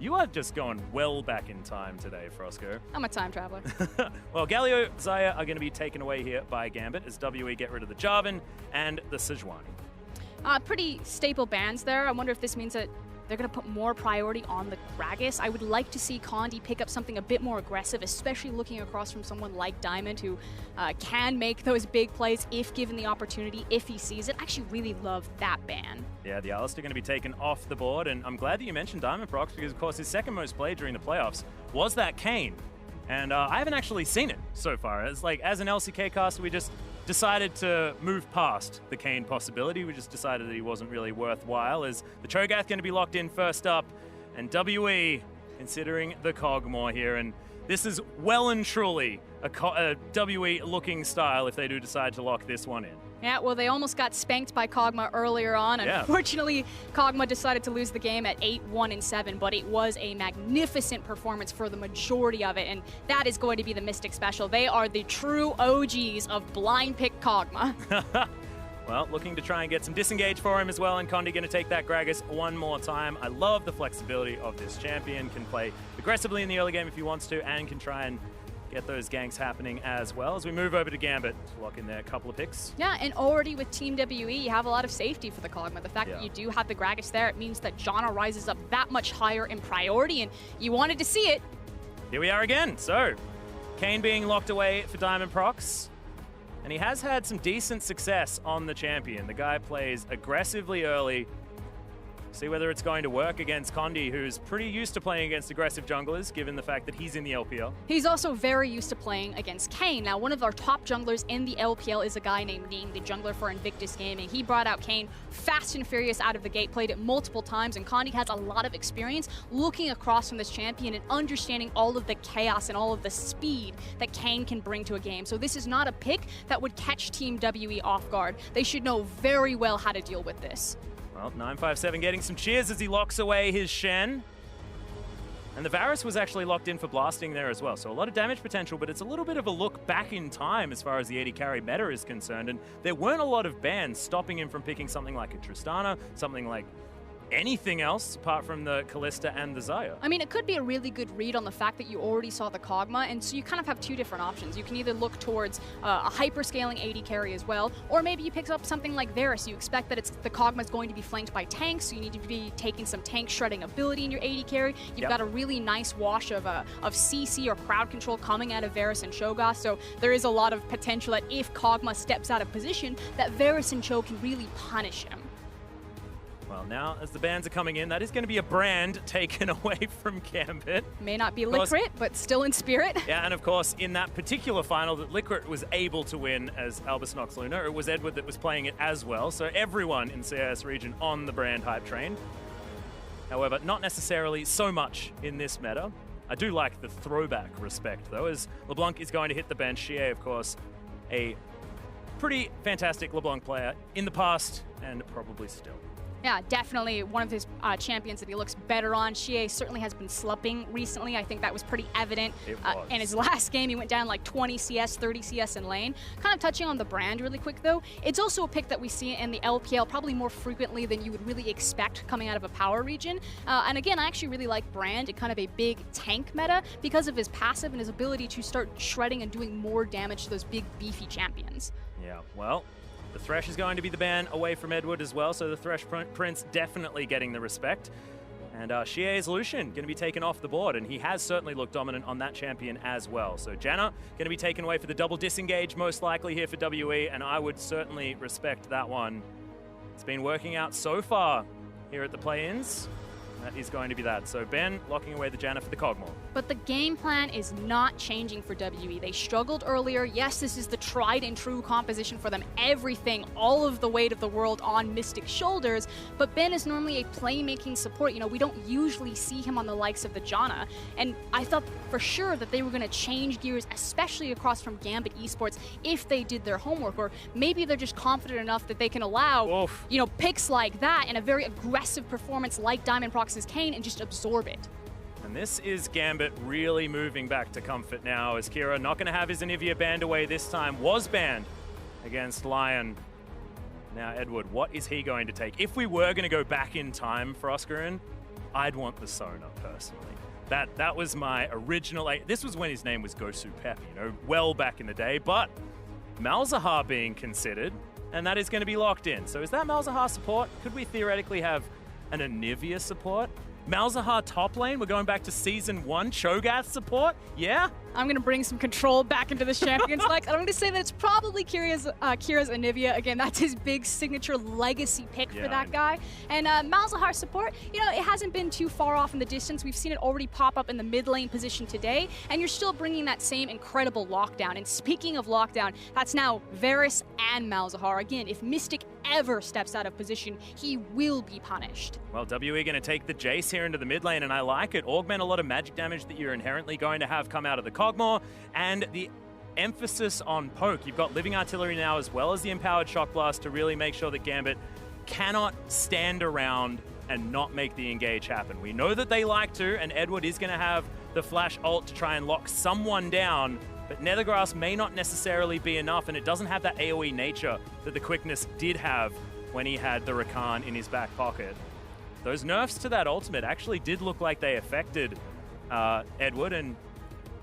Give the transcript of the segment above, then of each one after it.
You are just going well back in time today, Frosco. I'm a time traveler. Well, Galio, Xiye are going to be taken away here by Gambit as WE get rid of the Jarvan and the Sejuani. Pretty staple bans there. I wonder if this means that they're going to put more priority on the Gragas. I would like to see Condi pick up something a bit more aggressive, especially looking across from someone like Diamond, who can make those big plays if given the opportunity, if he sees it. I actually really love that ban. Yeah, the Alistair are going to be taken off the board, and I'm glad that you mentioned Diamondprox because, of course, his second most played during the playoffs was that Kayn. And I haven't actually seen it so far. It's like, as an LCK caster, we just decided to move past the Kayn possibility. We just decided that he wasn't really worthwhile, as the Cho'Gath going to be locked in first up, and WE considering the Kog'Maw here. And this is well and truly a WE-looking style if they do decide to lock this one in. Yeah, well, they almost got spanked by Kog'Maw earlier on. Yeah. Unfortunately, Kog'Maw decided to lose the game at 8-1-7, but it was a magnificent performance for the majority of it, and that is going to be the Mystic Special. They are the true OGs of blind pick Kog'Maw. Well, looking to try and get some disengage for him as well, and Condi going to take that Gragas one more time. I love the flexibility of this champion. Can play aggressively in the early game if he wants to, and can try and get those ganks happening as well. As we move over to Gambit to lock in there a couple of picks. Yeah, and already with Team WE, you have a lot of safety for the Kog'Maw. The fact that you do have the Gragas there, it means that Janna rises up that much higher in priority, and you wanted to see it. Here we are again. So, Kayn being locked away for Diamondprox. And he has had some decent success on the champion. The guy plays aggressively early. See whether it's going to work against Condi, who's pretty used to playing against aggressive junglers, given the fact that he's in the LPL. He's also very used to playing against Kayn. Now, one of our top junglers in the LPL is a guy named Ning, the jungler for Invictus Gaming. He brought out Kayn fast and furious out of the gate, played it multiple times, and Condi has a lot of experience looking across from this champion and understanding all of the chaos and all of the speed that Kayn can bring to a game. So this is not a pick that would catch Team WE off guard. They should know very well how to deal with this. Well, 957 getting some cheers as he locks away his Shen. And the Varus was actually locked in for blasting there as well. So a lot of damage potential, but it's a little bit of a look back in time as far as the AD carry meta is concerned. And there weren't a lot of bans stopping him from picking something like a Tristana, something like anything else apart from the Kalista and the Xiye. I mean, it could be a really good read on the fact that you already saw the Kog'Maw, and so you kind of have two different options. You can either look towards a hyper-scaling AD carry as well, or maybe you pick up something like Varus. You expect that the Kog'Maw is going to be flanked by tanks, so you need to be taking some tank shredding ability in your AD carry. You've got a really nice wash of CC or crowd control coming out of Varus and Cho'Gath, so there is a lot of potential that if Kog'Maw steps out of position, that Varus and Cho can really punish him. Well, now, as the bans are coming in, that is going to be a brand taken away from Gambit. May not be Licrit, but still in spirit. Yeah, and of course, in that particular final that Licrit was able to win as Albus Nox Luna, it was Edward that was playing it as well, so everyone in CIS region on the brand hype train. However, not necessarily so much in this meta. I do like the throwback respect, though, as LeBlanc is going to hit the bench. Xiye, of course, a pretty fantastic LeBlanc player in the past, and probably still. Yeah, definitely one of his champions that he looks better on. Xiye certainly has been slumping recently. I think that was pretty evident. In his last game, he went down like 20 CS, 30 CS in lane. Kind of touching on the brand really quick, though, it's also a pick that we see in the LPL probably more frequently than you would really expect coming out of a power region. And again, I actually really like Brand in kind of a big tank meta because of his passive and his ability to start shredding and doing more damage to those big, beefy champions. Yeah, well, the Thresh is going to be the ban away from Edward as well, so the Thresh Prince definitely getting the respect. And Xie's Lucian going to be taken off the board, and he has certainly looked dominant on that champion as well. So Janna going to be taken away for the double disengage, most likely here for WE, and I would certainly respect that one. It's been working out so far here at the Pla-Ins. That is going to be that. So Ben locking away the Janna for the Kog'Maw. But the game plan is not changing for WE. They struggled earlier. Yes, this is the tried and true composition for them. Everything, all of the weight of the world on Mystic's shoulders. But Ben is normally a playmaking support. You know, we don't usually see him on the likes of the Janna. And I thought for sure that they were going to change gears, especially across from Gambit eSports, if they did their homework. Or maybe they're just confident enough that they can allow, you know, picks like that and a very aggressive performance like Diamondprox's Kayn and just absorb it. And this is Gambit really moving back to comfort now, as Kira not going to have his Anivia banned away this time, was banned against Lion. Now Edward, what is he going to take? If we were going to go back in time, Froskurinn, I'd want the Sona, personally. That was my original... this was when his name was Gosu Pep, you know, well back in the day, but Malzahar being considered, and that is going to be locked in. So is that Malzahar support? Could we theoretically have an Anivia support? Malzahar top lane? We're going back to Season 1. Cho'Gath support? Yeah? I'm going to bring some control back into this Champions Select. I'm going to say that it's probably Kira's Anivia. Again, that's his big signature legacy pick for that guy. And Malzahar support, you know, it hasn't been too far off in the distance. We've seen it already pop up in the mid lane position today, and you're still bringing that same incredible lockdown. And speaking of lockdown, that's now Varus and Malzahar. Again, if Mystic ever steps out of position, he will be punished. Well, WE going to take the Jayce here into the mid lane, and I like it. Augment a lot of magic damage that you're inherently going to have come out of the Kog'Maw, and the emphasis on poke. You've got Living Artillery now as well as the Empowered Shock Blast to really make sure that Gambit cannot stand around and not make the engage happen. We know that they like to, and Edward is going to have the flash ult to try and lock someone down, but Nethergrass may not necessarily be enough, and it doesn't have that AoE nature that the quickness did have when he had the Rakan in his back pocket. Those nerfs to that ultimate actually did look like they affected Edward, and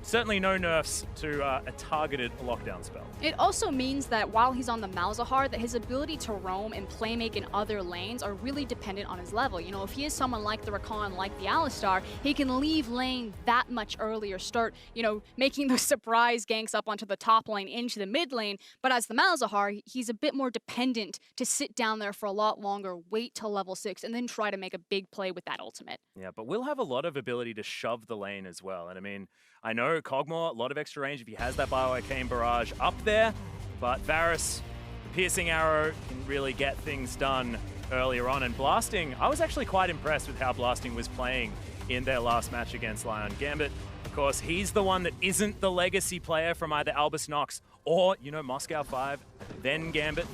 certainly no nerfs to a targeted lockdown spell. It also means that while he's on the Malzahar, that his ability to roam and playmake in other lanes are really dependent on his level. You know, if he is someone like the Rakan, like the Alistar, he can leave lane that much earlier, start, you know, making those surprise ganks up onto the top lane into the mid lane. But as the Malzahar, he's a bit more dependent to sit down there for a lot longer, wait till level 6, and then try to make a big play with that ultimate. Yeah, but we'll have a lot of ability to shove the lane as well. And I mean, I know Kog'Maw, a lot of extra range if he has that Bio-Arcane Barrage up there, but Varus, the Piercing Arrow, can really get things done earlier on. And Blasting, I was actually quite impressed with how Blasting was playing in their last match against Lion Gambit. Of course, he's the one that isn't the legacy player from either Albus Nox or, you know, Moscow 5, then Gambit.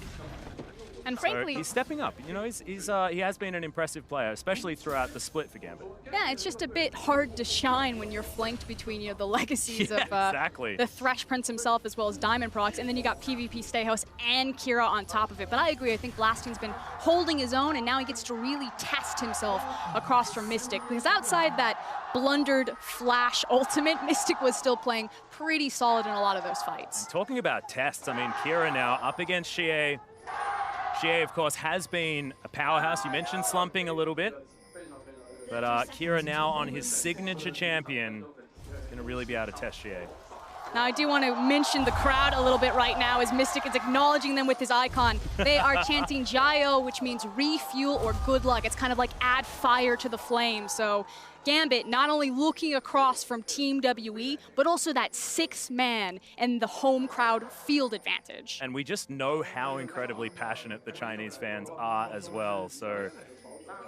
And frankly, so he's stepping up. You know, he has been an impressive player, especially throughout the split for Gambit. Yeah, it's just a bit hard to shine when you're flanked between, you know, the legacies of exactly. the Thresh Prince himself as well as Diamondprox, and then you got PvPStejos and Kira on top of it. But I agree, I think Blasting's been holding his own, and now he gets to really test himself across from Mystic, because outside that blundered flash ultimate, Mystic was still playing pretty solid in a lot of those fights. And talking about tests, I mean, Kira now up against Xiye. Xiye, of course, has been a powerhouse. You mentioned slumping a little bit. But Kira now on his signature champion, going to really be able to test Xiye. Now, I do want to mention the crowd a little bit right now as Mystic is acknowledging them with his icon. They are chanting Jayo, which means refuel or good luck. It's kind of like add fire to the flame. So Gambit not only looking across from Team WE, but also that 6th man and the home crowd field advantage. And we just know how incredibly passionate the Chinese fans are as well. So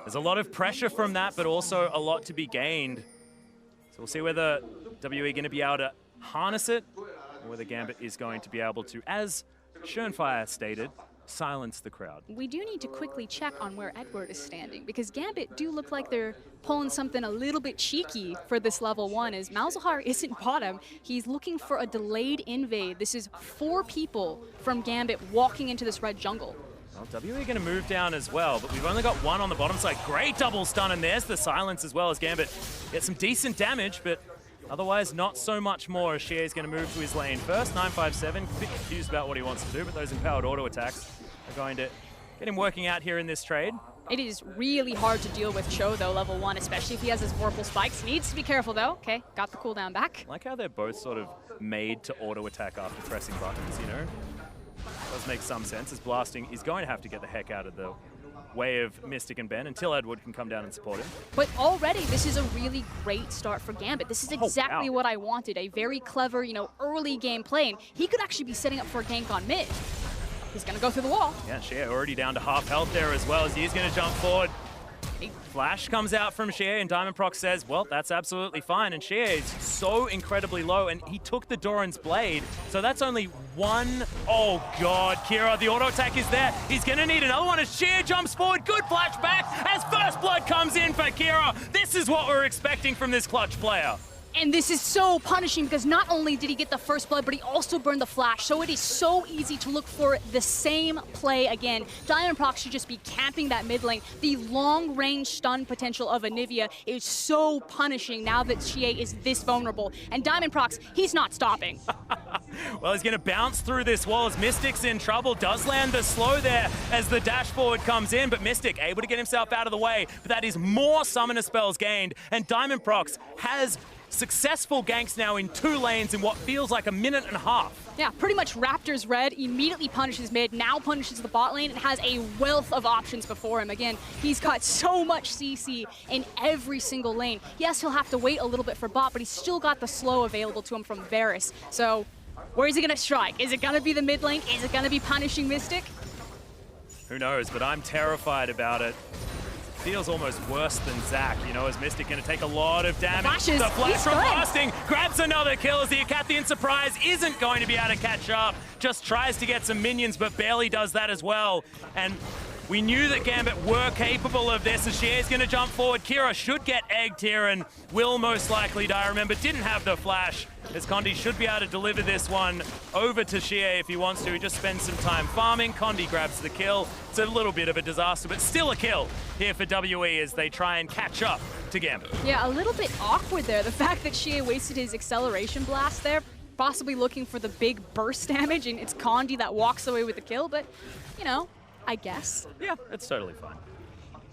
there's a lot of pressure from that, but also a lot to be gained. So we'll see whether WE going to be able to harness it, or whether Gambit is going to be able to, as Schönfire stated, silence the crowd. We do need to quickly check on where Edward is standing, because Gambit do look like they're pulling something a little bit cheeky for this level 1, as Malzahar isn't bottom. He's looking for a delayed invade. This is 4 people from Gambit walking into this red jungle. Well, WE going to move down as well, but we've only got 1 on the bottom side. Great double stun, and there's the silence as well as Gambit gets some decent damage, but otherwise, not so much more as Xiye is going to move to his lane first. 957, a bit confused about what he wants to do, but those empowered auto attacks are going to get him working out here in this trade. It is really hard to deal with Cho, though, level 1, especially if he has his Vorpal Spikes. Needs to be careful, though. Okay, got the cooldown back. I like how they're both sort of made to auto attack after pressing buttons, you know? Does make some sense, as Blasting is going to have to get the heck out of the way of Mystic and Ben until Edward can come down and support him. But already, this is a really great start for Gambit. This is exactly what I wanted. A very clever, you know, early game play. And he could actually be setting up for a gank on mid. He's going to go through the wall. Yeah, Xiye already down to half health there as well, as he's going to jump forward. A flash comes out from Xiye, and Diamondprox says, well, that's absolutely fine. And Xiye is so incredibly low, and he took the Doran's Blade, so that's only 1. Oh, God, Kira, the auto attack is there. He's going to need another one as Xiye jumps forward. Good flashback as First Blood comes in for Kira. This is what we're expecting from this clutch player. And this is so punishing because not only did he get the first blood, but he also burned the flash. So it is so easy to look for the same play again. Diamondprox should just be camping that mid lane. The long-range stun potential of Anivia is so punishing now that Xiye is this vulnerable. And Diamondprox, he's not stopping. Well, he's going to bounce through this wall as Mystic's in trouble. Does land the slow there as the dash forward comes in, but Mystic able to get himself out of the way. But that is more summoner spells gained, and Diamondprox has successful ganks now in 2 lanes in what feels like a minute and a half. Yeah, pretty much Raptor's red, immediately punishes mid, now punishes the bot lane, and has a wealth of options before him. Again, he's got so much CC in every single lane. Yes, he'll have to wait a little bit for bot, but he's still got the slow available to him from Varus. So, where is he going to strike? Is it going to be the mid lane? Is it going to be punishing Mystic? Who knows, but I'm terrified about it. Feels almost worse than Zac, you know, as Mystic going to take a lot of damage. The flash from Blasting grabs another kill as the Acathian Surprise isn't going to be able to catch up. Just tries to get some minions, but barely does that as well. And we knew that Gambit were capable of this as Xiye's going to jump forward. Kira should get egged here and will most likely die. Remember, didn't have the flash as Condi should be able to deliver this one over to Xiye if he wants to. He just spends some time farming. Condi grabs the kill. It's a little bit of a disaster, but still a kill here for WE as they try and catch up to Gambit. Yeah, a little bit awkward there. The fact that Xiye wasted his acceleration blast there, possibly looking for the big burst damage, and it's Condi that walks away with the kill, but, you know, I guess. Yeah, it's totally fine.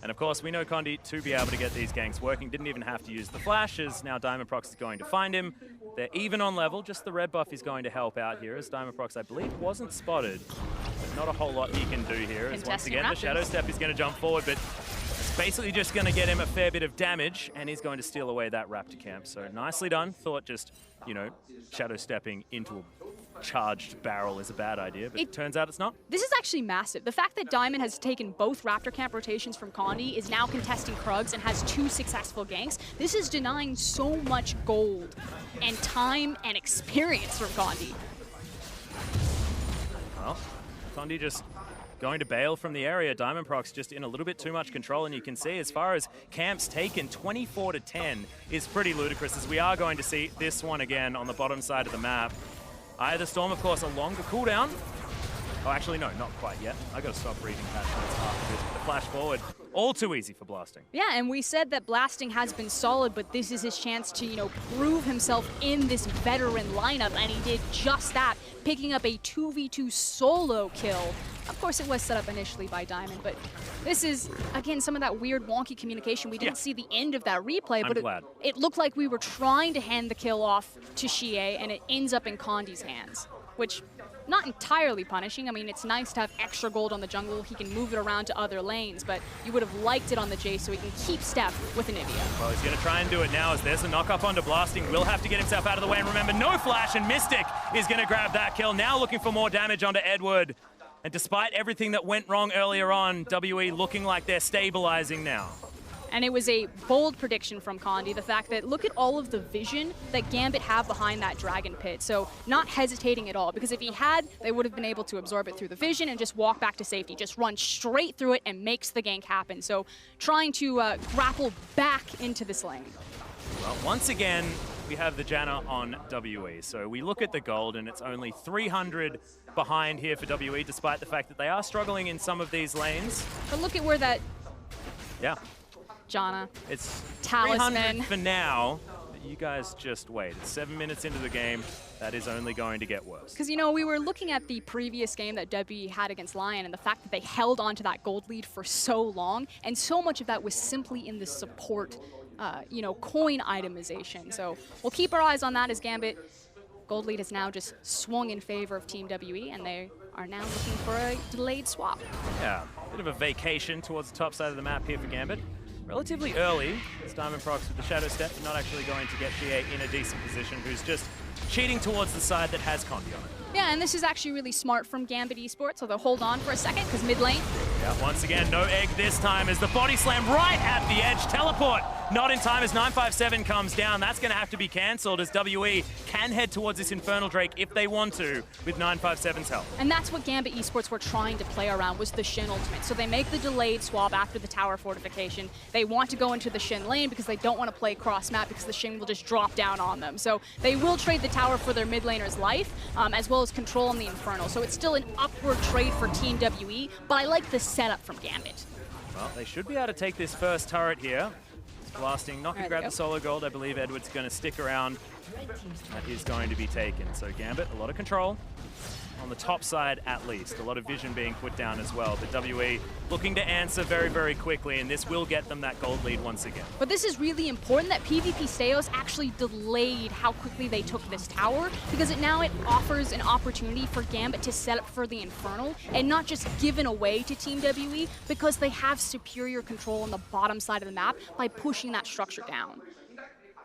And of course, we know Condi to be able to get these ganks working. Didn't even have to use the flashes. Now Diamondprox is going to find him. They're even on level. Just the red buff is going to help out here as Diamondprox, I believe, wasn't spotted. There's not a whole lot he can do here. As once again, the Shadow Step is going to jump forward, but it's basically just going to get him a fair bit of damage, and he's going to steal away that Raptor camp. So nicely done. Thought just, you know, Shadow Stepping into a charged barrel is a bad idea, but it turns out it's not. This is actually massive. The fact that Diamond has taken both Raptor camp rotations from Condi, is now contesting Krugs, and has 2 successful ganks. This is denying so much gold and time and experience from Condi. Well, Condi just going to bail from the area. Diamondprox just in a little bit too much control, and you can see as far as camps taken, 24-10 is pretty ludicrous, as we are going to see this one again on the bottom side of the map. Eye of the Storm, of course, a longer cooldown. Oh, actually, no, not quite yet. I got to stop reading patch notes after this. The flash forward, all too easy for Blasting. Yeah, and we said that Blasting has been solid, but this is his chance to, you know, prove himself in this veteran lineup, and he did just that, picking up a 2v2 solo kill. Of course, it was set up initially by Diamond, but this is, again, some of that weird wonky communication. We didn't see the end of that replay, but it looked like we were trying to hand the kill off to Xiye, and it ends up in Condi's hands, which, not entirely punishing. I mean, it's nice to have extra gold on the jungle. He can move it around to other lanes, but you would have liked it on the Jayce so he can keep step with Anivia. Well, he's going to try and do it now as there's a knock up onto Blasting. Will have to get himself out of the way, and remember, no flash, and Mystic is going to grab that kill. Now looking for more damage onto Edward. And despite everything that went wrong earlier on, WE looking like they're stabilizing now. And it was a bold prediction from Condi, the fact that look at all of the vision that Gambit have behind that Dragon Pit. So not hesitating at all, because if he had, they would have been able to absorb it through the vision and just walk back to safety, just run straight through it and makes the gank happen. So trying to grapple back into this lane. Well, once again, we have the Janna on WE. So we look at the gold, and it's only 300 behind here for WE, despite the fact that they are struggling in some of these lanes. But look at where that... Yeah. Janna. It's Talisman. 300 for now. You guys just wait. It's 7 minutes into the game. That is only going to get worse. Because, you know, we were looking at the previous game that WE had against Lion, and the fact that they held on to that gold lead for so long, and so much of that was simply in the support, you know, coin itemization. So we'll keep our eyes on that as Gambit. Gold lead has now just swung in favor of Team WE, and they are now looking for a delayed swap. Yeah, bit of a vacation towards the top side of the map here for Gambit. Relatively early, as Diamondprox with the Shadow Step, not actually going to get Xiye in a decent position, who's just cheating towards the side that has Condi on it. Yeah, and this is actually really smart from Gambit eSports, so they'll hold on for a second, because mid lane. Yeah, once again, no egg this time as the body slam right at the edge. Teleport not in time as 957 comes down. That's going to have to be cancelled as WE can head towards this Infernal Drake if they want to with 957's help. And that's what Gambit eSports were trying to play around, was the Shen ultimate. So they make the delayed swap after the tower fortification. They want to go into the Shen lane because they don't want to play cross map because the Shen will just drop down on them. So they will trade the tower for their mid laner's life, as well as control on the Infernal. So it's still an upward trade for Team WE, but I like the setup from Gambit. Well, they should be able to take this first turret here. It's blasting, not going to grab the solo gold. I believe Edward's going to stick around. That is going to be taken. So Gambit, a lot of control. On the top side, at least. A lot of vision being put down as well. But WE looking to answer very, very quickly, and this will get them that gold lead once again. But this is really important that PvPStejos actually delayed how quickly they took this tower, because it offers an opportunity for Gambit to set up for the Infernal and not just given away to Team WE, because they have superior control on the bottom side of the map by pushing that structure down.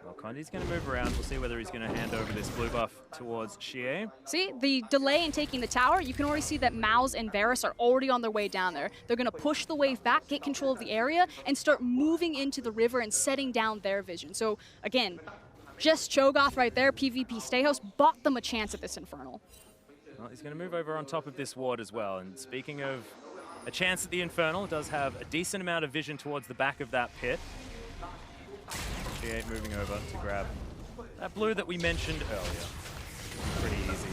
Well, Condi's going to move around. We'll see whether he's going to hand over this blue buff towards Xiye. See, the delay in taking the tower, you can already see that Malz and Varus are already on their way down there. They're going to push the wave back, get control of the area, and start moving into the river and setting down their vision. So, again, just Cho'Gath right there, PvPStejos, bought them a chance at this Infernal. Well, he's going to move over on top of this ward as well. And speaking of a chance at the Infernal, it does have a decent amount of vision towards the back of that pit. Xiye moving over to grab that blue that we mentioned earlier. Pretty easy.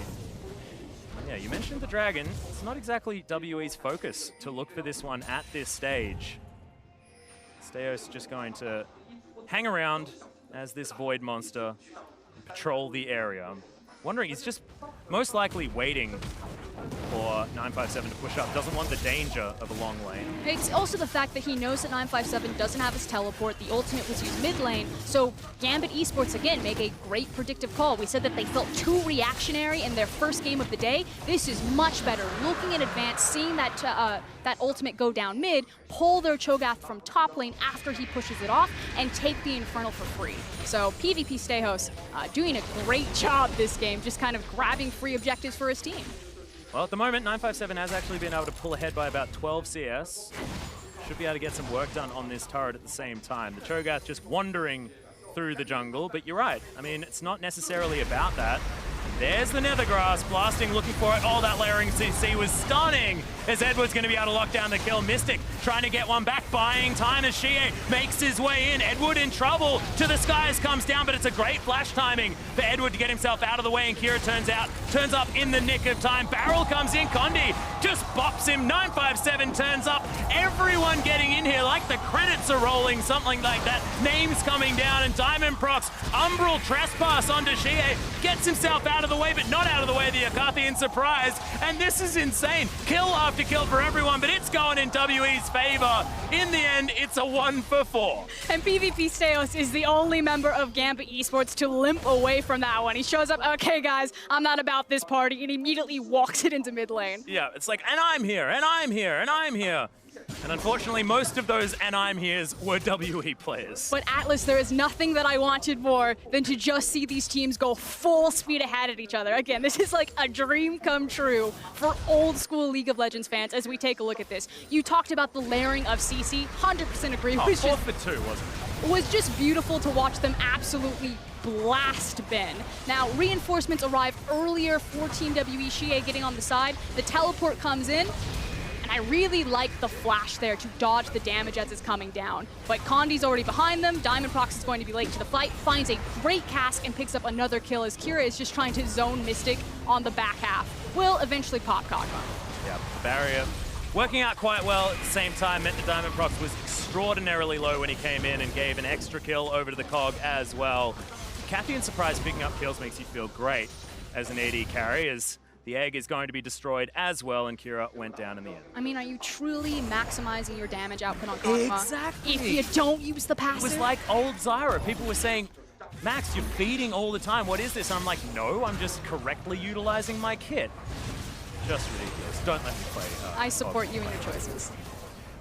Yeah, you mentioned the dragon. It's not exactly WE's focus to look for this one at this stage. Stejos just going to hang around as this void monster and patrol the area. I'm wondering, he's just most likely waiting for 957 to push up. Doesn't want the danger of a long lane. It's also the fact that he knows that 957 doesn't have his teleport. The ultimate was used mid lane. So Gambit eSports, again, make a great predictive call. We said that they felt too reactionary in their first game of the day. This is much better. Looking in advance, seeing that that ultimate go down mid, pull their Cho'Gath from top lane after he pushes it off, and take the Infernal for free. So PvPStejos doing a great job this game, just kind of grabbing free objectives for his team. Well, at the moment, 957 has actually been able to pull ahead by about 12 CS. Should be able to get some work done on this turret at the same time. The Cho'Gath just wandering through the jungle, but you're right. I mean, it's not necessarily about that. There's the Nethergrass, blasting, looking for it. Oh, that layering CC was stunning, as Edward's going to be able to lock down the kill. Mystic trying to get one back, buying time as Xiye makes his way in. Edward in trouble. To the skies comes down, but it's a great flash timing for Edward to get himself out of the way, and Kira turns up in the nick of time. Barrel comes in, Condi just bops him. 957 turns up. Everyone getting in here like the credits are rolling, something like that. Names coming down, and Diamondprox, Umbral trespass onto Xiye, gets himself out of the way, but not out of the way of the Akathian surprise. And this is insane. Kill after kill for everyone, but it's going in WE's favor. In the end, it's a 1 for 4. And PvPStejos is the only member of Gambit eSports to limp away from that one. He shows up, okay guys, I'm not about this party, and immediately walks it into mid lane. Yeah, it's like, and I'm here, and I'm here, and I'm here. And unfortunately, most of those and I'm here's were WE players. But Atlus, there is nothing that I wanted more than to just see these teams go full speed ahead at each other. Again, this is like a dream come true for old school League of Legends fans as we take a look at this. You talked about the layering of CC, 100% agree. Oh, 4 for 2, wasn't it? It was just beautiful to watch them absolutely blast Ben. Now, reinforcements arrive earlier for Team WE. Xiye getting on the side. The teleport comes in. And I really like the flash there to dodge the damage as it's coming down. But Condi's already behind them. Diamondprox is going to be late to the fight, finds a great cask and picks up another kill as Kira is just trying to zone Mystic on the back half. Will eventually pop Kog'Maw. Yeah, the barrier working out quite well at the same time. Meant that Diamondprox was extraordinarily low when he came in and gave an extra kill over to the Cog as well. Kathian surprise picking up kills makes you feel great as an AD carry, as the egg is going to be destroyed as well, and Kira went down in the end. I mean, are you truly maximizing your damage output on Kog'Maw? Exactly. If you don't use the passive? It was like old Zyra. People were saying, Max, you're feeding all the time. What is this? And I'm like, no, I'm just correctly utilizing my kit. Just ridiculous. Don't let me play. I support you in your choices.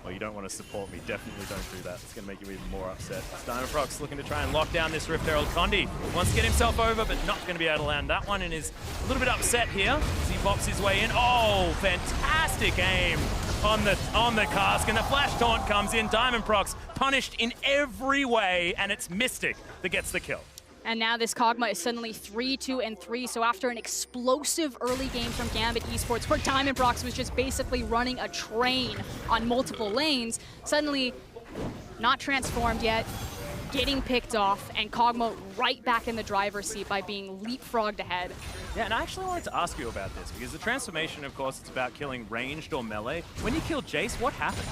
Well, you don't want to support me. Definitely don't do that. It's going to make you even more upset. Diamondprox looking to try and lock down this Rift Herald. Condi wants to get himself over, but not going to be able to land that one, and is a little bit upset here as he pops his way in. Oh, fantastic aim on the cask, and the flash taunt comes in. Diamondprox punished in every way, and it's Mystic that gets the kill. And now this Kog'Maw is suddenly 3-2-3, so after an explosive early game from Gambit eSports, where Diamondprox was just basically running a train on multiple lanes, suddenly not transformed yet, getting picked off, and Kog'Maw right back in the driver's seat by being leapfrogged ahead. Yeah, and I actually wanted to ask you about this, because the transformation, of course, it's about killing ranged or melee. When you kill Jayce, what happens?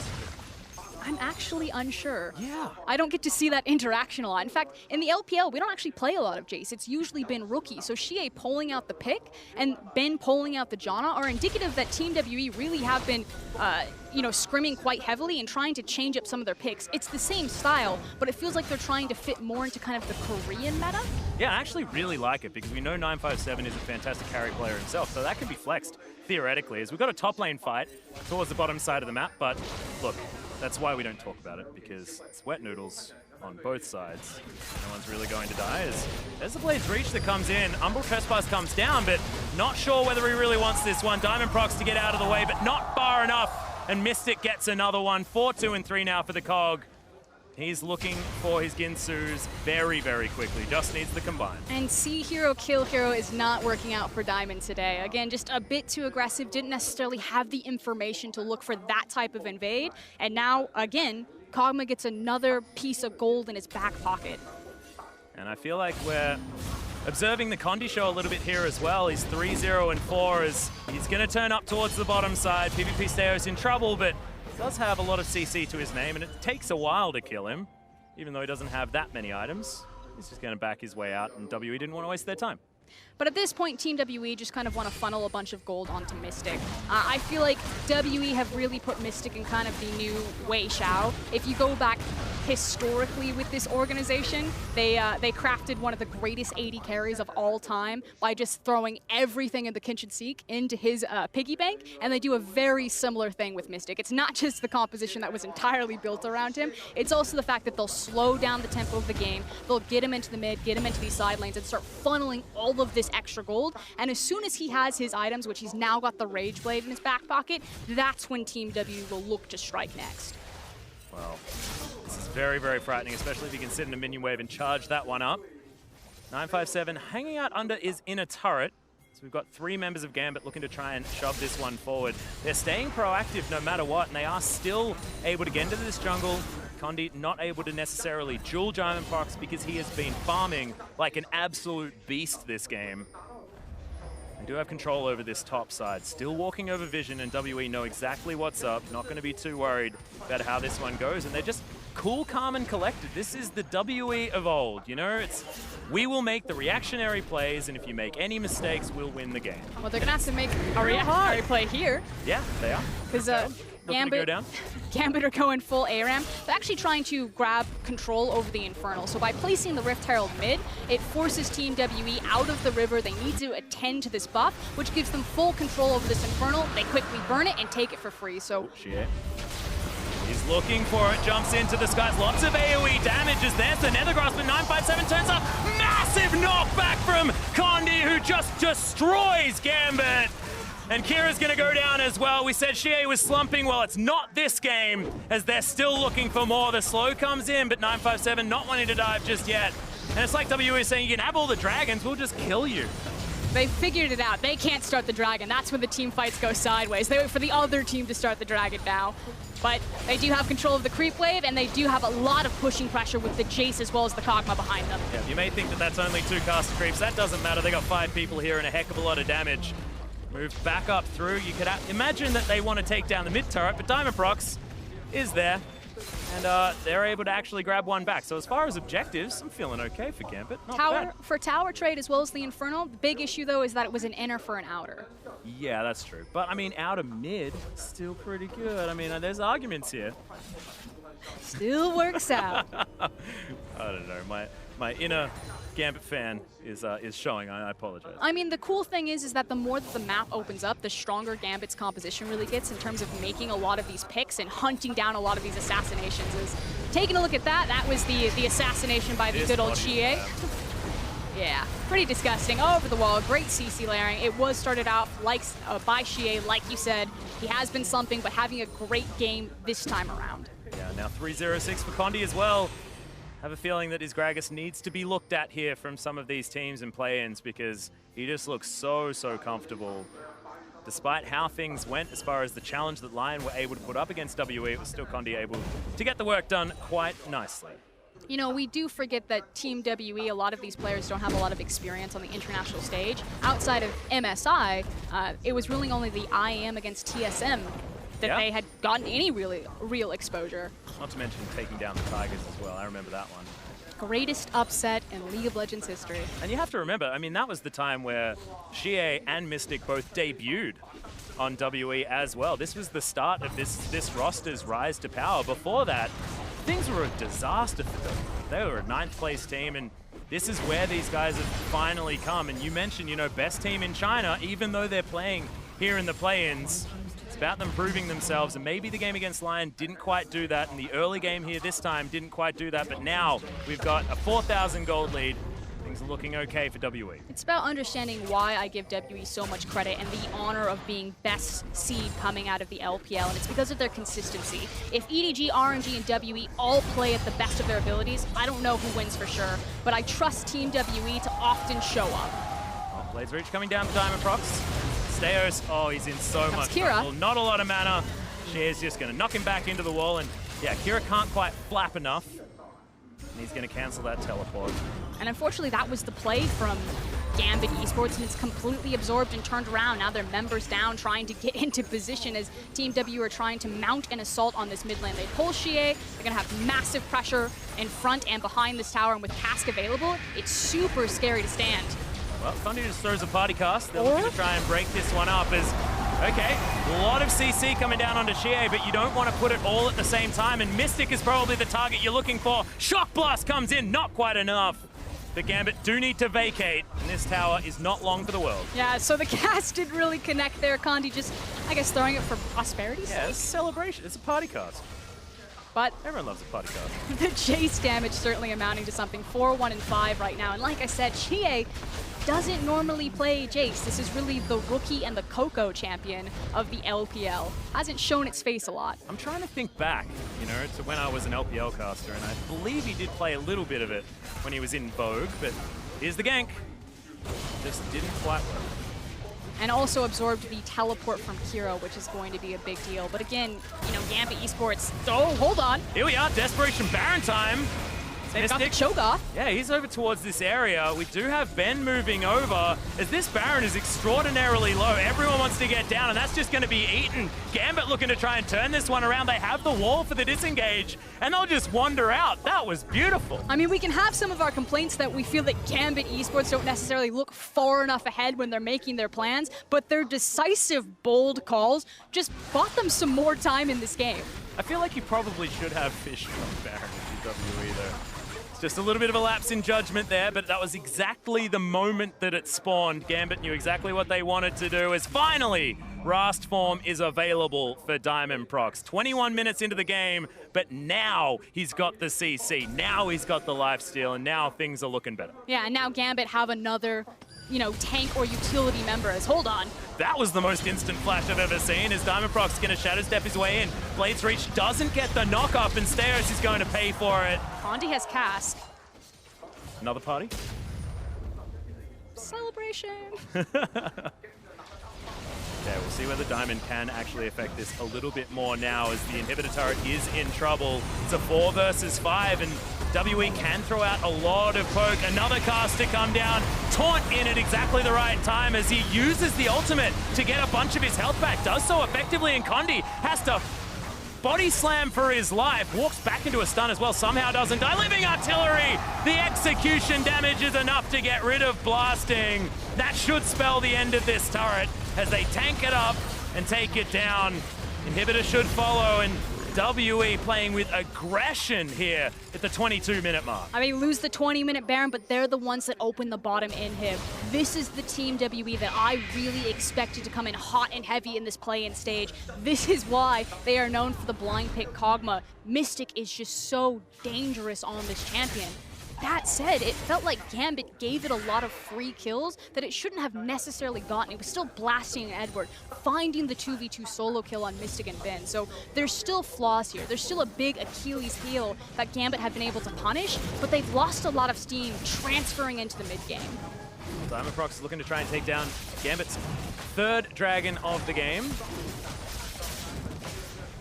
I'm actually unsure. Yeah. I don't get to see that interaction a lot. In fact, in the LPL, we don't actually play a lot of Jayce. It's usually been rookie. So Xiye pulling out the pick and Ben pulling out the Janna are indicative that Team WE really have been, scrimming quite heavily and trying to change up some of their picks. It's the same style, but it feels like they're trying to fit more into kind of the Korean meta. Yeah, I actually really like it because we know 957 is a fantastic carry player himself, so that can be flexed theoretically. As we've got a top lane fight towards the bottom side of the map, but look, that's why we don't talk about it, because it's wet noodles on both sides. No one's really going to die. There's the Blade's Reach that comes in. Umbral Trespass comes down, but not sure whether he really wants this one. Diamondprox to get out of the way, but not far enough. And Mystic gets another one. 4-2-3 now for the Kog. He's looking for his Ginsus very, very quickly. Just needs the combine. And see hero, kill hero is not working out for Diamond today. Again, just a bit too aggressive. Didn't necessarily have the information to look for that type of invade. And now, again, Kog'Maw gets another piece of gold in his back pocket. And I feel like we're observing the Condi show a little bit here as well. He's 3-0-4 as he's going to turn up towards the bottom side. PvPStejos in trouble, but does have a lot of CC to his name, and it takes a while to kill him, even though he doesn't have that many items. He's just going to back his way out, and WE didn't want to waste their time. But at this point, Team WE just kind of want to funnel a bunch of gold onto Mystic. I feel like WE have really put Mystic in kind of the new Wei Xiao. If you go back historically with this organization, they crafted one of the greatest AD carries of all time by just throwing everything in the kitchen sink into his piggy bank, and they do a very similar thing with Mystic. It's not just the composition that was entirely built around him, it's also the fact that they'll slow down the tempo of the game, they'll get him into the mid, get him into these side lanes, and start funneling all of this extra gold, and as soon as he has his items, which he's now got the Rage Blade in his back pocket, that's when Team W will look to strike next. Well, this is very, very frightening, especially if you can sit in a minion wave and charge that one up. 957 hanging out under his inner turret. So we've got 3 members of Gambit looking to try and shove this one forward. They're staying proactive no matter what, and they are still able to get into this jungle. Condi not able to necessarily duel Diamondprox because he has been farming like an absolute beast this game. They do have control over this top side. Still walking over vision, and WE know exactly what's up. Not going to be too worried about how this one goes. And they're just cool, calm, and collected. This is the WE of old, you know? It's we will make the reactionary plays, and if you make any mistakes, we'll win the game. Well, they're going to have to make a reactionary play here. Yeah, they are. Because Gambit are going full ARAM. They're actually trying to grab control over the Infernal. So by placing the Rift Herald mid, it forces Team WE out of the river. They need to attend to this buff, which gives them full control over this Infernal. They quickly burn it and take it for free. So Xiye. He's looking for it, jumps into the skies. Lots of AoE damages. There's the Nether Grasp, but 957 turns up. Massive knockback from Condi, who just destroys Gambit. And Kira's going to go down as well. We said Xiye was slumping. Well, it's not this game, as they're still looking for more. The slow comes in, but 957 not wanting to dive just yet. And it's like WE is saying, you can have all the dragons, we'll just kill you. They figured it out. They can't start the dragon. That's when the team fights go sideways. They wait for the other team to start the dragon now. But they do have control of the creep wave, and they do have a lot of pushing pressure with the Jayce as well as the Kog'Maw behind them. Yeah, you may think that that's only 2 caster creeps. That doesn't matter. They got 5 people here and a heck of a lot of damage. Move back up through. You could imagine that they want to take down the mid turret, but Diamondprox is there. And they're able to actually grab one back. So as far as objectives, I'm feeling okay for Gambit. Not bad. For tower trade as well as the Infernal, the big issue though is that it was an inner for an outer. Yeah, that's true. But I mean, outer mid, still pretty good. I mean, there's arguments here. Still works out. I don't know. My inner Gambit fan is showing. I apologize. I mean, the cool thing is that the more that the map opens up, the stronger Gambit's composition really gets in terms of making a lot of these picks and hunting down a lot of these assassinations. Taking a look at that, that was the assassination by the good old Xiye. Yeah, pretty disgusting. Over the wall, great CC layering. It was started out like by Xiye, like you said. He has been slumping, but having a great game this time around. Yeah, now 3-0-6 for Condi as well. Have a feeling that his Gragas needs to be looked at here from some of these teams and play-ins because he just looks so comfortable. Despite how things went as far as the challenge that Lion were able to put up against WE, it was still Condi able to get the work done quite nicely. You know, we do forget that Team WE, a lot of these players don't have a lot of experience on the international stage. Outside of MSI, it was really only the IM against TSM that they had gotten any real exposure. Not to mention taking down the Tigers as well. I remember that one. Greatest upset in League of Legends history. And you have to remember, I mean, that was the time where Xiye and Mystic both debuted on WE as well. This was the start of this roster's rise to power. Before that, things were a disaster for them. They were a 9th place team, and this is where these guys have finally come. And you mentioned, you know, best team in China, even though they're playing here in the play-ins. It's about them proving themselves, and maybe the game against Lion didn't quite do that, and the early game here this time didn't quite do that, but now we've got a 4,000 gold lead. Things are looking okay for WE. It's about understanding why I give WE so much credit and the honor of being best seed coming out of the LPL, and it's because of their consistency. If EDG, RNG, and WE all play at the best of their abilities, I don't know who wins for sure, but I trust Team WE to often show up. Well, Blades Reach coming down to Diamondprox. Stejos, oh, he's in so much trouble. Not a lot of mana. Xiye's just going to knock him back into the wall, and yeah, Kira can't quite flap enough. And he's going to cancel that teleport. And unfortunately, that was the play from Gambit eSports, and it's completely absorbed and turned around. Now their members down, trying to get into position as Team W are trying to mount an assault on this mid lane. They pull Xiye. They're going to have massive pressure in front and behind this tower, and with Cask available, it's super scary to stand. Well, Condi just throws a party cast. They're looking to try and break this one up as, okay, a lot of CC coming down onto Xiye, but you don't want to put it all at the same time, and Mystic is probably the target you're looking for. Shock Blast comes in, not quite enough. The Gambit do need to vacate, and this tower is not long for the world. Yeah, so the cast didn't really connect there. Condi just, I guess, throwing it for prosperity's sake. Yeah, it's a celebration. It's a party cast. But everyone loves a party cast. The Jayce damage certainly amounting to something. 4-1-5 right now. And like I said, Xiye doesn't normally play Jayce. This is really the rookie and the Coco champion of the LPL. Hasn't shown its face a lot. I'm trying to think back, you know, to when I was an LPL caster, and I believe he did play a little bit of it when he was in Vogue, but here's the gank. Just didn't quite work. And also absorbed the teleport from Kira, which is going to be a big deal. But again, you know, Gambit eSports, oh, hold on. Here we are, Desperation Baron time. They've got the Cho'Gath. Yeah, he's over towards this area. We do have Ben moving over, as this Baron is extraordinarily low. Everyone wants to get down, and that's just going to be eaten. Gambit looking to try and turn this one around. They have the wall for the disengage, and they'll just wander out. That was beautiful. I mean, we can have some of our complaints that we feel that Gambit eSports don't necessarily look far enough ahead when they're making their plans, but their decisive, bold calls just bought them some more time in this game. I feel like you probably should have fished on Baron in WWE, though. Just a little bit of a lapse in judgment there, but that was exactly the moment that it spawned. Gambit knew exactly what they wanted to do, as finally Rast form is available for Diamondprox. 21 minutes into the game, but now he's got the CC, now he's got the lifesteal, and now things are looking better. Yeah, and now Gambit have another, you know, tank or utility member as, hold on. That was the most instant flash I've ever seen, as Diamondprox is going to Shadow Step his way in. Blades Reach doesn't get the knock up, and Stejos is going to pay for it. Condi has Cask. Another party? Celebration. Yeah, we'll see whether Diamond can actually affect this a little bit more now, as the inhibitor turret is in trouble. It's a 4 versus 5, and WE can throw out a lot of poke. Another cast to come down. Taunt in at exactly the right time as he uses the ultimate to get a bunch of his health back. Does so effectively, and Condi has to body slam for his life. Walks back into a stun as well. Somehow doesn't die. Living artillery! The execution damage is enough to get rid of blasting. That should spell the end of this turret as they tank it up and take it down. Inhibitor should follow, and WE playing with aggression here at the 22-minute mark. I mean, lose the 20-minute Baron, but they're the ones that open the bottom inhib. This is the Team WE that I really expected to come in hot and heavy in this play-in stage. This is why they are known for the blind pick Kog'Maw. Mystic is just so dangerous on this champion. that said, it felt like Gambit gave it a lot of free kills that it shouldn't have necessarily gotten. It was still blasting Edward, finding the 2v2 solo kill on Mystic and Ben. So there's still flaws here. There's still a big Achilles heel that Gambit have been able to punish, but they've lost a lot of steam transferring into the mid game. Diamondprox is looking to try and take down Gambit's third dragon of the game.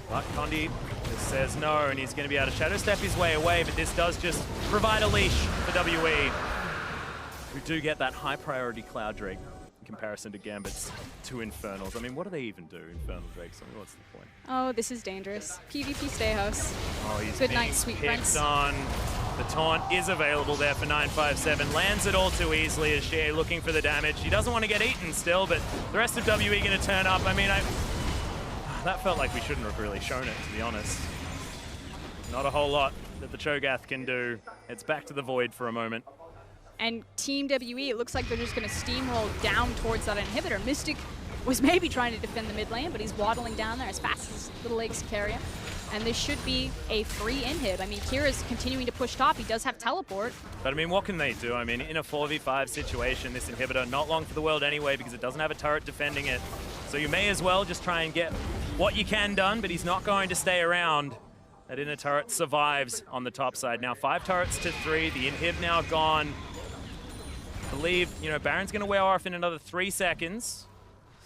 But Condi just says no, and he's going to be able to shadow step his way away, but this does just provide a leash for WE, who do get that high priority Cloud Drake in comparison to Gambit's two Infernals. I mean, what do they even do, Infernal Drakes? I mean, what's the point? Oh, this is dangerous. PvPStejos. Oh, he's good night, sweet prince. On. The taunt is available there for 957. Lands it all too easily as Xiye looking for the damage. He doesn't want to get eaten still, but the rest of WE going to turn up. I mean, that felt like we shouldn't have really shown it, to be honest. Not a whole lot that the Cho'Gath can do. It's back to the void for a moment. And Team WE, it looks like they're just going to steamroll down towards that inhibitor. Mystic was maybe trying to defend the mid lane, but he's waddling down there as fast as his little legs can carry him. And this should be a free inhib. I mean, Kira's continuing to push top. He does have teleport. But I mean, what can they do? I mean, in a 4v5 situation, this inhibitor, not long for the world anyway, because it doesn't have a turret defending it. So you may as well just try and get what you can done, but he's not going to stay around. That inner turret survives on the top side. Now 5 turrets to 3, the inhib now gone. I believe, you know, Baron's gonna wear off in another 3 seconds.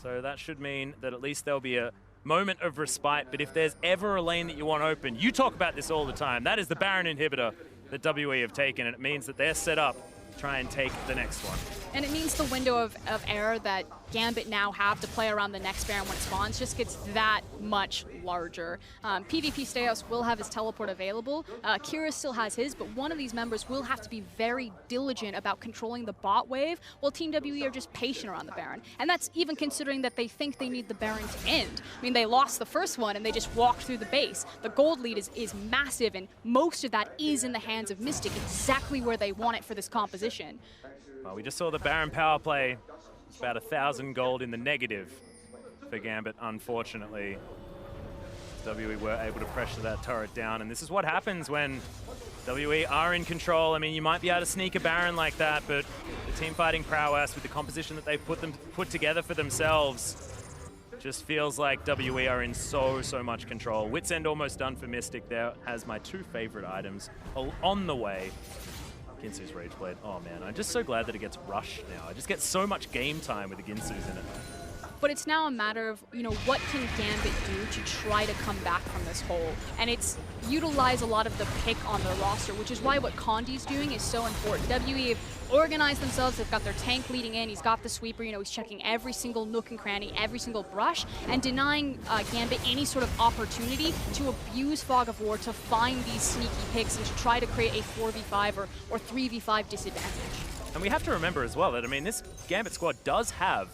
So that should mean that at least there'll be a moment of respite, but if there's ever a lane that you want open, you talk about this all the time, that is the Baron inhibitor that WE have taken, and it means that they're set up to try and take the next one. And it means the window of error that Gambit now have to play around the next Baron when it spawns just gets that much larger. PvPStejos will have his teleport available. Kira still has his, but one of these members will have to be very diligent about controlling the bot wave, while Team WE are just patient around the Baron. And that's even considering that they think they need the Baron to end. I mean, they lost the first one and they just walked through the base. The gold lead is massive, and most of that is in the hands of Mystic, exactly where they want it for this composition. Well, we just saw the Baron power play. It's about 1,000 gold in the negative for Gambit, unfortunately. WE were able to pressure that turret down, and this is what happens when WE are in control. I mean, you might be able to sneak a Baron like that, but the team fighting prowess with the composition that they've put together for themselves just feels like WE are in so much control. Wit's End almost done for Mystic. There has my 2 favorite items on the way. Ginsu's Rageblade. Oh man, I'm just so glad that it gets rushed now. I just get so much game time with the Ginsu's in it. But it's now a matter of, you know, what can Gambit do to try to come back from this hole? And it's utilize a lot of the pick on their roster, which is why what Condi's doing is so important. WE have organized themselves, they've got their tank leading in, he's got the sweeper, you know, he's checking every single nook and cranny, every single brush, and denying Gambit any sort of opportunity to abuse Fog of War, to find these sneaky picks and to try to create a 4v5 or 3v5 disadvantage. And we have to remember as well that, I mean, this Gambit squad does have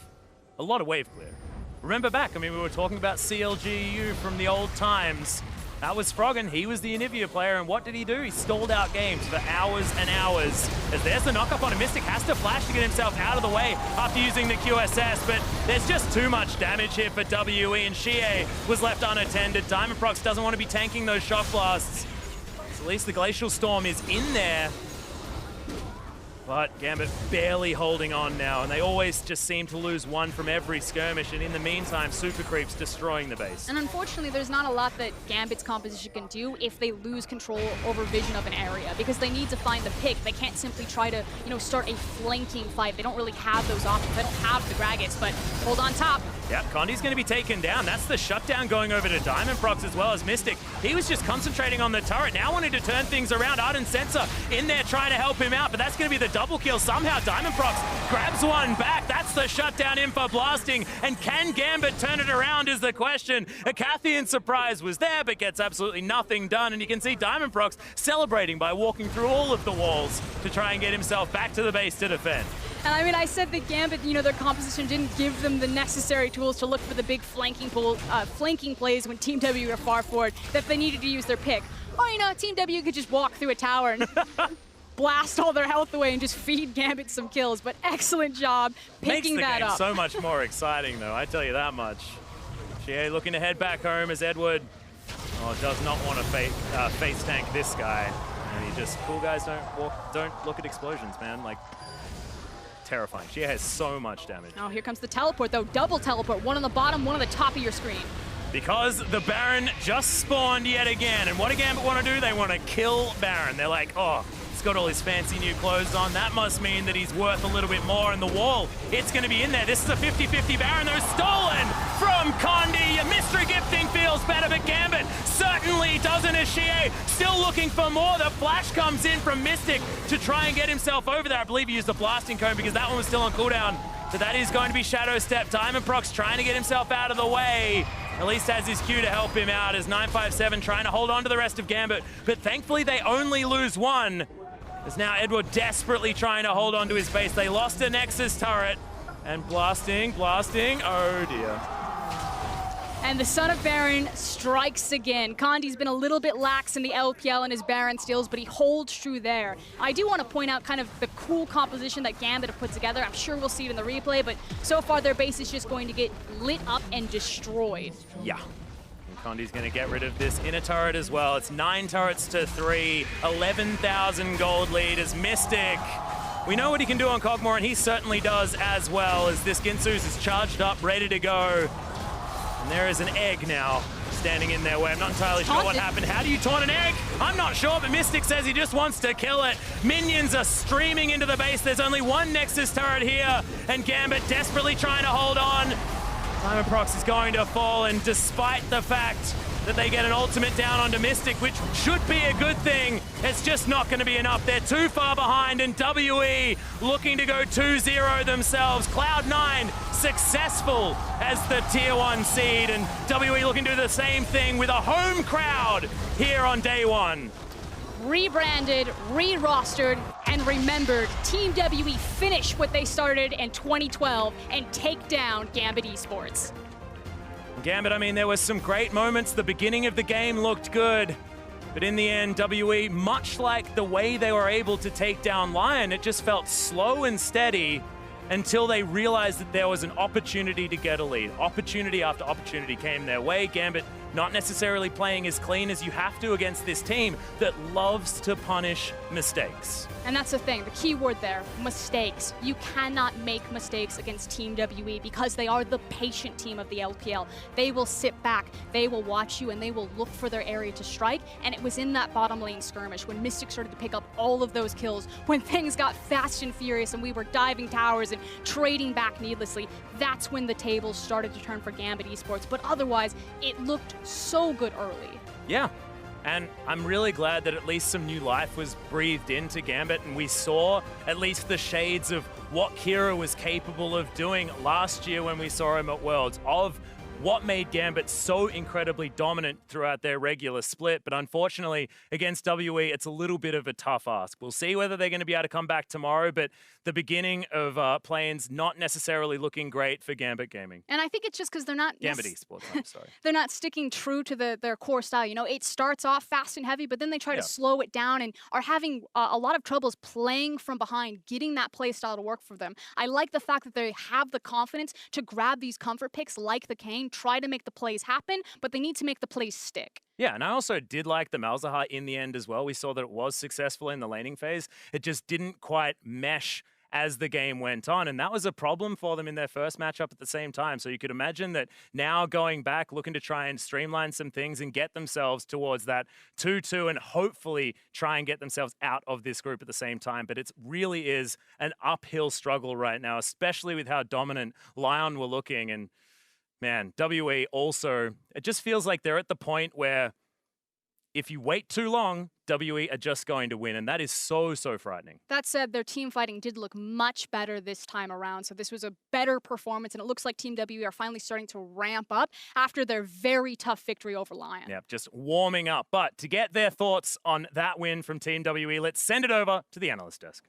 a lot of wave clear. Remember back, I mean, we were talking about CLGU from the old times. That was Froskurinn, he was the Anivia player, and what did he do? He stalled out games for hours and hours. As there's the knock-up on a Mystic, has to flash to get himself out of the way after using the QSS, but there's just too much damage here for WE, and Xiye was left unattended. Diamondprox doesn't want to be tanking those shock blasts. So at least the Glacial Storm is in there. But Gambit barely holding on now, and they always just seem to lose one from every skirmish, and in the meantime, Super Creep's destroying the base. And unfortunately, there's not a lot that Gambit's composition can do if they lose control over vision of an area, because they need to find the pick. They can't simply try to, you know, start a flanking fight. They don't really have those options. They don't have the Gragas, but hold on top. Yeah, Condi's going to be taken down. That's the shutdown going over to Diamondprox as well as Mystic. He was just concentrating on the turret, now wanting to turn things around. Ardent Sensor in there trying to help him out, but that's going to be the double kill. Somehow Diamondprox grabs one back. That's the shutdown info blasting. And can Gambit turn it around is the question. A Cathian surprise was there, but gets absolutely nothing done. And you can see Diamondprox celebrating by walking through all of the walls to try and get himself back to the base to defend. And I mean, I said that Gambit, you know, their composition didn't give them the necessary tools to look for the big flanking plays when Team W are far forward, that they needed to use their pick. Or, you know, Team W could just walk through a tower and blast all their health away and just feed Gambit some kills. But excellent job picking that up. Makes the game so much more exciting, though, I tell you that much. Xiye looking to head back home as Edward does not want to face tank this guy. Tony. Just cool guys don't look at explosions, man. Like, terrifying. Xiye has so much damage. Oh, here comes the teleport, though. Double teleport. One on the bottom, one on the top of your screen. Because the Baron just spawned yet again. And what do Gambit want to do? They want to kill Baron. They're like, oh, he's got all his fancy new clothes on. That must mean that he's worth a little bit more. And the wall, it's going to be in there. This is a 50-50 Baron, though, stolen from Condi. Your mystery gifting feels better, but Gambit certainly doesn't as Xiye still looking for more. The flash comes in from Mystic to try and get himself over there. I believe he used the blasting cone because that one was still on cooldown. So that is going to be Shadow Step. Diamondprox trying to get himself out of the way. At least has his Q to help him out as 957 trying to hold on to the rest of Gambit. But thankfully they only lose one. As now Edward desperately trying to hold on to his base. They lost a Nexus turret. And blasting, oh dear. And the Son of Baron strikes again. Condi's been a little bit lax in the LPL and his Baron steals, but he holds true there. I do want to point out kind of the cool composition that Gambit have put together. I'm sure we'll see it in the replay, but so far their base is just going to get lit up and destroyed. Yeah. And Condi's going to get rid of this inner turret as well. It's 9 turrets to 3, 11,000 gold lead as Mystic. We know what he can do on Kog'Maw, and he certainly does as well, as this Ginsu's is charged up, ready to go. And there is an egg now standing in their way. I'm not entirely sure what happened. How do you taunt an egg? I'm not sure, but Mystic says he just wants to kill it. Minions are streaming into the base. There's only one Nexus turret here, and Gambit desperately trying to hold on. Diamondprox is going to fall, and despite the fact that they get an ultimate down onto Mystic, which should be a good thing, it's just not going to be enough. They're too far behind, and WE looking to go 2-0 themselves. Cloud9 successful as the tier 1 seed, and WE looking to do the same thing with a home crowd here on day 1. Rebranded, re-rostered, and remembered, Team WE finish what they started in 2012 and take down Gambit eSports. Gambit, I mean, there was some great moments. The beginning of the game looked good, but in the end, WE, much like the way they were able to take down Lion, it just felt slow and steady until they realized that there was an opportunity to get a lead. Opportunity after opportunity came their way. Gambit not necessarily playing as clean as you have to against this team that loves to punish mistakes. And that's the thing, the key word there, mistakes. You cannot make mistakes against Team WE because they are the patient team of the LPL. They will sit back, they will watch you, and they will look for their area to strike. And it was in that bottom lane skirmish when Mystic started to pick up all of those kills, when things got fast and furious and we were diving towers and trading back needlessly. That's when the tables started to turn for Gambit eSports. But otherwise, it looked so good early. Yeah. And I'm really glad that at least some new life was breathed into Gambit, and we saw at least the shades of what Kira was capable of doing last year when we saw him at Worlds, of what made Gambit so incredibly dominant throughout their regular split. But unfortunately, against WE, it's a little bit of a tough ask. We'll see whether they're going to be able to come back tomorrow, but the beginning of Pla-Ins not necessarily looking great for Gambit Gaming. And I think it's just because they're not... Gambit eSports, I'm sorry. They're not sticking true to their core style. You know, it starts off fast and heavy, but then they try to slow it down and are having a lot of troubles playing from behind, getting that play style to work for them. I like the fact that they have the confidence to grab these comfort picks like the Kayn, try to make the plays happen, but they need to make the plays stick. Yeah, and I also did like the Malzahar in the end as well. We saw that it was successful in the laning phase. It just didn't quite mesh as the game went on, and that was a problem for them in their first matchup at the same time. So you could imagine that now going back, looking to try and streamline some things and get themselves towards that 2-2 and hopefully try and get themselves out of this group at the same time. But it really is an uphill struggle right now, especially with how dominant Lion were looking. And man, WE also, it just feels like they're at the point where if you wait too long, WE are just going to win, and that is so, so frightening. That said, their team fighting did look much better this time around, so this was a better performance, and it looks like Team WE are finally starting to ramp up after their very tough victory over Lion. Yep, just warming up. But to get their thoughts on that win from Team WE, let's send it over to the analyst desk.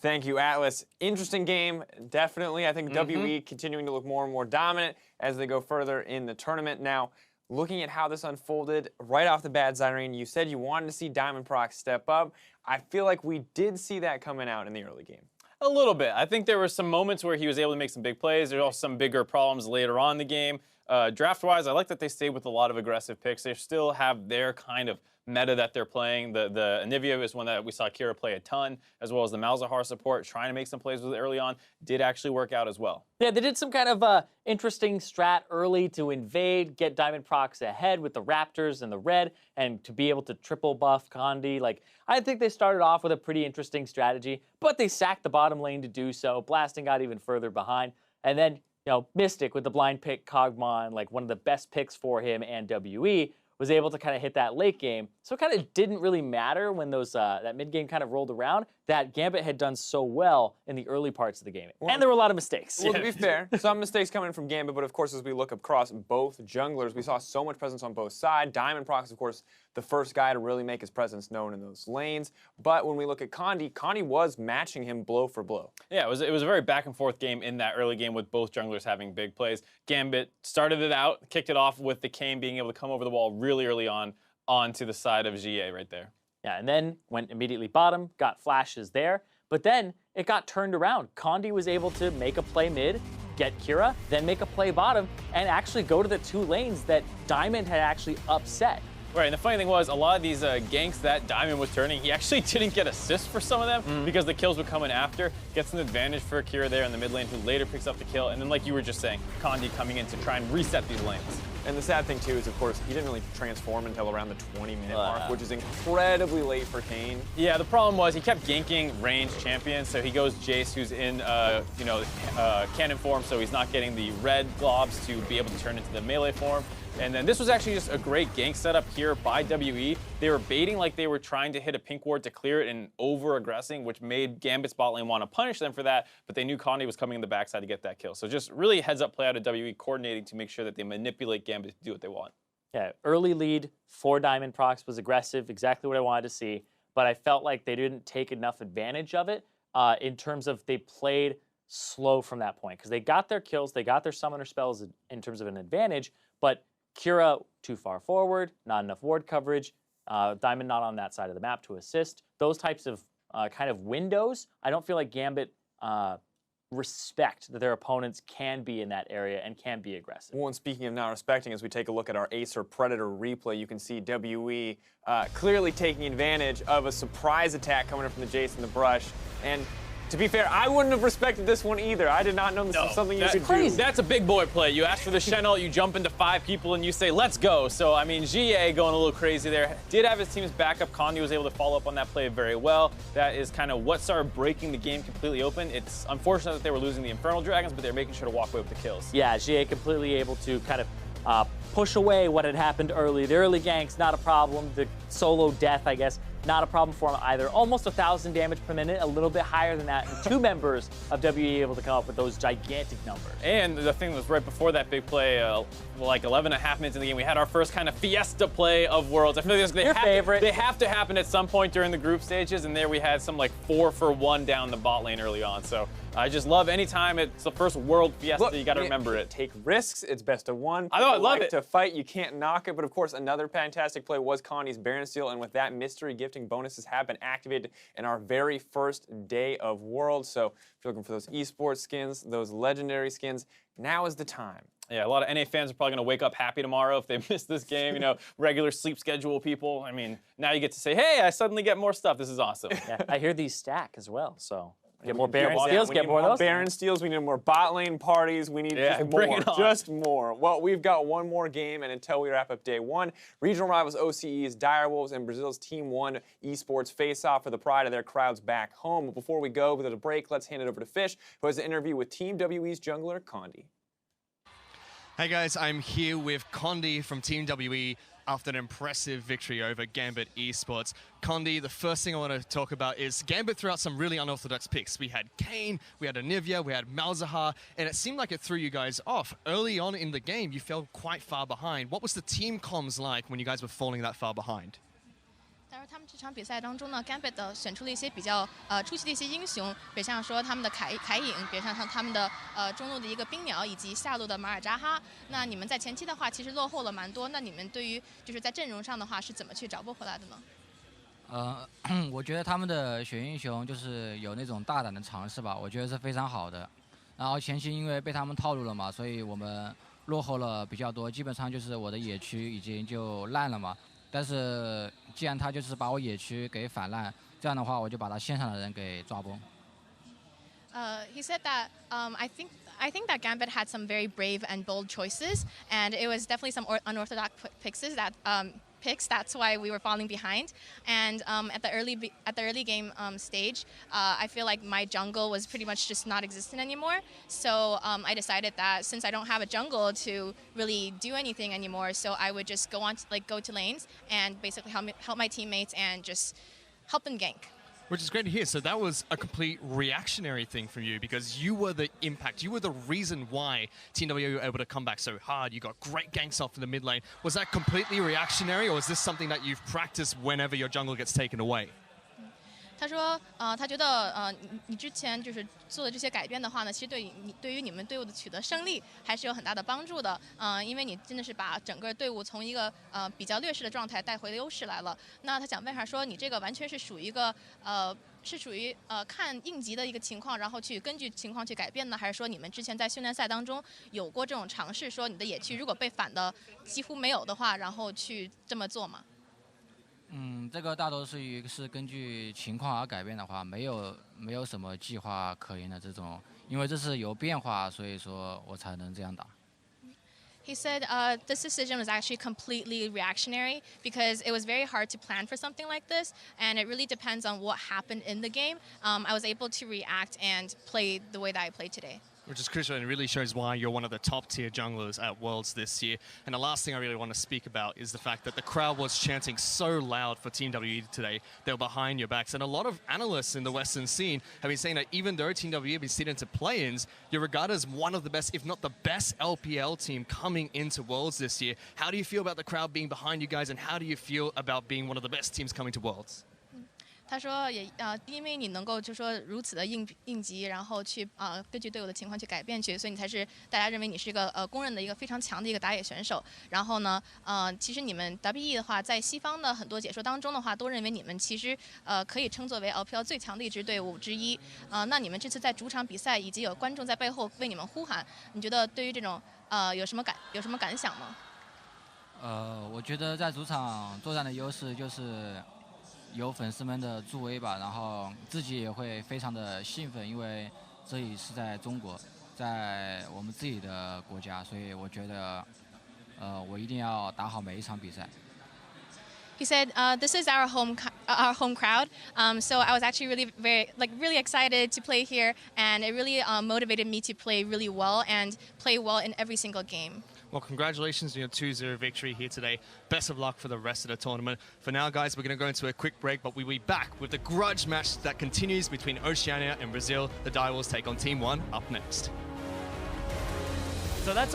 Thank you, Atlus. Interesting game, definitely. I think WE continuing to look more and more dominant as they go further in the tournament. Now, looking at how this unfolded right off the bat, Zyrene, you said you wanted to see Diamondprox step up. I feel like we did see that coming out in the early game. A little bit. I think there were some moments where he was able to make some big plays. There were also some bigger problems later on in the game. Draft-wise, I like that they stayed with a lot of aggressive picks. They still have their kind of meta that they're playing. The Anivia is one that we saw Kira play a ton, as well as the Malzahar support, trying to make some plays with it early on, did actually work out as well. Yeah, they did some kind of interesting strat early to invade, get Diamondprox ahead with the Raptors and the red, and to be able to triple buff Condi. Like, I think they started off with a pretty interesting strategy, but they sacked the bottom lane to do so. Blasting got even further behind. And then, you know, Mystic with the blind pick Kog'Maw, and like one of the best picks for him and WE, was able to kind of hit that late game. So it kind of didn't really matter when those that mid game kind of rolled around that Gambit had done so well in the early parts of the game. Well, and there were a lot of mistakes. Well, to be fair, some mistakes coming from Gambit, but of course, as we look across both junglers, we saw so much presence on both sides. Diamondprox, of course, the first guy to really make his presence known in those lanes. But when we look at Condi, Condi was matching him blow for blow. Yeah, it was a very back and forth game in that early game with both junglers having big plays. Gambit started it out, kicked it off with the Kayn being able to come over the wall really early on onto the side of Xiye right there. Yeah, and then went immediately bottom, got flashes there, but then it got turned around. Condi was able to make a play mid, get Kira, then make a play bottom, and actually go to the 2 lanes that Diamond had actually upset. Right, and the funny thing was, a lot of these ganks that Diamond was turning, he actually didn't get assists for some of them because the kills were coming after. Gets an advantage for Kira there in the mid lane, who later picks up the kill. And then, like you were just saying, Condi coming in to try and reset these lanes. And the sad thing, too, is, of course, he didn't really transform until around the 20-minute mark, which is incredibly late for Kayn. Yeah, the problem was he kept ganking ranged champions, so he goes Jayce, who's in, cannon form, so he's not getting the red globs to be able to turn into the melee form. And then this was actually just a great gank setup here by WE. They were baiting like they were trying to hit a pink ward to clear it and over-aggressing, which made Gambit's bot lane want to punish them for that, but they knew Condi was coming in the backside to get that kill. So just really heads-up play out of WE, coordinating to make sure that they manipulate Gambit to do what they want. Yeah, early lead for Diamondprox was aggressive, exactly what I wanted to see, but I felt like they didn't take enough advantage of it in terms of they played slow from that point, because they got their kills, they got their summoner spells in terms of an advantage, but Kira too far forward, not enough ward coverage, Diamond not on that side of the map to assist. Those types of kind of windows, I don't feel like Gambit respect that their opponents can be in that area and can be aggressive. Well, and speaking of not respecting, as we take a look at our Acer Predator replay, you can see WE clearly taking advantage of a surprise attack coming in from the Jayce in the brush. And to be fair, I wouldn't have respected this one either. I did not know this was something you could do. That's a big boy play. You ask for the Shen ult, you jump into 5 people, and you say, let's go. So, I mean, Xiye going a little crazy there. Did have his team's backup. Condi was able to follow up on that play very well. That is kind of what started breaking the game completely open. It's unfortunate that they were losing the Infernal Dragons, but they're making sure to walk away with the kills. Yeah, Xiye completely able to kind of push away what had happened early. The early ganks, not a problem. The solo death, I guess, not a problem for him either. Almost 1,000 damage per minute, a little bit higher than that. And 2 members of WE able to come up with those gigantic numbers. And the thing was right before that big play, like 11.5 minutes in the game, we had our first kind of fiesta play of Worlds. I feel like they have to happen at some point during the group stages, and there we had some like 4-for-1 down the bot lane early on. So I just love anytime it's the first World Fiesta, look, you got to remember it. Take risks, it's best of one. I know, I love it. To fight, you can't knock it, but of course another fantastic play was Condi's Baron Steel, and with that, mystery gifting bonuses have been activated in our very first day of Worlds. So if you're looking for those eSports skins, those legendary skins, now is the time. Yeah, a lot of NA fans are probably going to wake up happy tomorrow if they miss this game. You know, regular sleep schedule people. I mean, now you get to say, hey, I suddenly get more stuff. This is awesome. Yeah, I hear these stack as well, so get more Baron Steals, get more of those. Baron Steals, we need more bot lane parties, we need just more. Well, we've got one more game, and until we wrap up day 1, regional rivals OCE's Direwolves and Brazil's Team 1 eSports face-off for the pride of their crowds back home. But before we go, without a break, let's hand it over to Fish, who has an interview with Team WE's jungler, Condi. Hey guys, I'm here with Condi from Team WE after an impressive victory over Gambit eSports. Condi, the first thing I want to talk about is Gambit threw out some really unorthodox picks. We had Kayn, we had Anivia, we had Malzahar, and it seemed like it threw you guys off. Early on in the game, you fell quite far behind. What was the team comms like when you guys were falling that far behind? 但是他们这场比赛当中呢 ，Gambit 选出了一些比较出奇的一些英雄，比如像说他们的凯隐，比如像他们的中路的一个冰鸟，以及下路的马尔扎哈。那你们在前期的话，其实落后了蛮多。那你们对于就是在阵容上的话，是怎么去找补回来的呢？我觉得他们的选英雄就是有那种大胆的尝试吧，我觉得是非常好的。然后前期因为被他们套路了嘛，所以我们落后了比较多，基本上就是我的野区已经就烂了嘛。但是既然他就是把我野区给反烂，这样的话我就把他线上的人给抓崩。He said that I think that Gambit had some very brave and bold choices, and it was definitely some unorthodox picks. That's why we were falling behind. And at the early game stage, I feel like my jungle was pretty much just not existent anymore. So I decided that since I don't have a jungle to really do anything anymore, so I would just go to lanes and basically help my teammates and just help them gank. Which is great to hear. So that was a complete reactionary thing from you because you were the impact. You were the reason why Team W were able to come back so hard. You got great ganks off in the mid lane. Was that completely reactionary, or is this something that you've practiced whenever your jungle gets taken away? 他说，他觉得，你之前就是做的这些改变的话呢，其实对于你们队伍的取得胜利还是有很大的帮助的。因为你真的是把整个队伍从一个比较劣势的状态带回了优势来了。那他想问一下说，你这个完全是属于一个看应急的一个情况，然后去根据情况去改变呢，还是说你们之前在训练赛当中有过这种尝试，说你的野区如果被反的几乎没有的话，然后去这么做吗？这个大多数是根据情况而改变的话，没有什么计划可言的这种，因为这是有变化，所以说我才能这样打。He said this decision was actually completely reactionary because it was very hard to plan for something like this, and it really depends on what happened in the game. I was able to react and play the way that I played today. Which is crucial and really shows why you're one of the top tier junglers at Worlds this year. And the last thing I really want to speak about is the fact that the crowd was chanting so loud for Team WE today. They were behind your backs. And a lot of analysts in the Western scene have been saying that even though Team WE have been seen into play-ins, you're regarded as one of the best, if not the best LPL team coming into Worlds this year. How do you feel about the crowd being behind you guys, and how do you feel about being one of the best teams coming to Worlds? 他说因为你能够就说如此的应急，然后去根据队伍的情况去改变去，所以你才是大家认为你是一个公认的一个非常强的一个打野选手。然后呢，其实你们 WE 的话，在西方的很多解说当中的话，都认为你们其实可以称作为 LPL 最强的一支队伍之一。那你们这次在主场比赛，以及有观众在背后为你们呼喊，你觉得对于这种有什么感想吗？我觉得在主场作战的优势就是有粉丝们的助威吧，然后自己也会非常的兴奋，因为这里是在中国，在我们自己的国家，所以我觉得我一定要打好每一场比赛。He said, "This is our home crowd, so I was actually really excited to play here, and it really motivated me to play really well and play well in every single game." Well, congratulations on your 2-0 victory here today. Best of luck for the rest of the tournament. For now, guys, we're going to go into a quick break, but we'll be back with the grudge match that continues between Oceania and Brazil. The Direwolves take on Team 1 up next. So that's